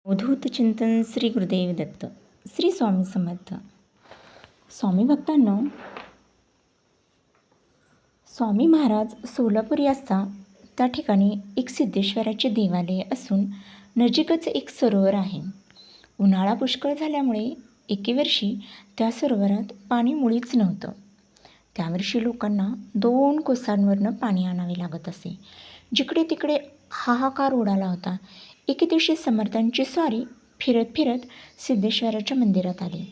अवधूत चिंतन श्री गुरुदेव दत्त. श्री स्वामी समर्थ. स्वामी भक्तांनो, स्वामी महाराज सोलापूर असता त्या ठिकाणी एक सिद्धेश्वराचे देवालय असून नजीकच एक सरोवर आहे. उन्हाळा पुष्कळ झाल्यामुळे एके वर्षी त्या सरोवरात पाणी मुळीच नव्हतं. त्यावर्षी लोकांना 2 कोसांवरनं पाणी आणावे लागत असे. जिकडे तिकडे हाहाकार उडाला होता. एके दिवशी समर्थांची स्वारी फिरत फिरत सिद्धेश्वराच्या मंदिरात आली.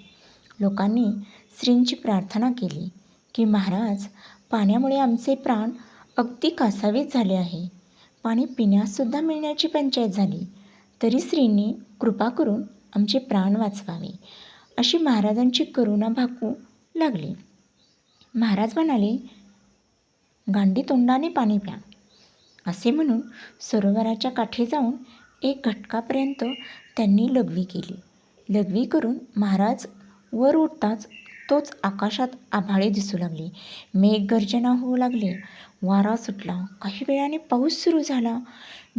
लोकांनी श्रींची प्रार्थना केली की महाराज, पाण्यामुळे आमचे प्राण अगदी कासावीस झाले आहे. पाणी पिण्यासुद्धा मिळण्याची पंचायत झाली. तरी श्रींनी कृपा करून आमचे प्राण वाचवावे, अशी महाराजांची करुणा भागू लागली. महाराज म्हणाले, गांडी तोंडाने पाणी प्या. असे म्हणून सरोवराच्या काठी जाऊन एक घटकापर्यंत त्यांनी लघवी केली. लघवी करून महाराज वर उठताच तोच आकाशात आभाळे दिसू लागली. मेघगर्जना होऊ लागले. वारा सुटला. काही वेळाने पाऊस सुरू झाला.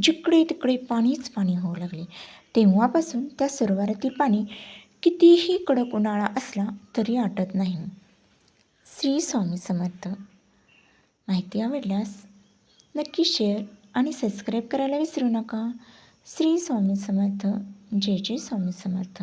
जिकडे तिकडे पाणीच पाणी होऊ लागले. तेव्हापासून त्या सरोवरातील पाणी कितीही कडक उन्हाळा असला तरी आटत नाही. श्री स्वामी समर्थ. माहिती आवडल्यास नक्की शेअर आणि सबस्क्राईब करायला विसरू नका. श्री स्वामी समर्थ. जय जय स्वामी समर्थ.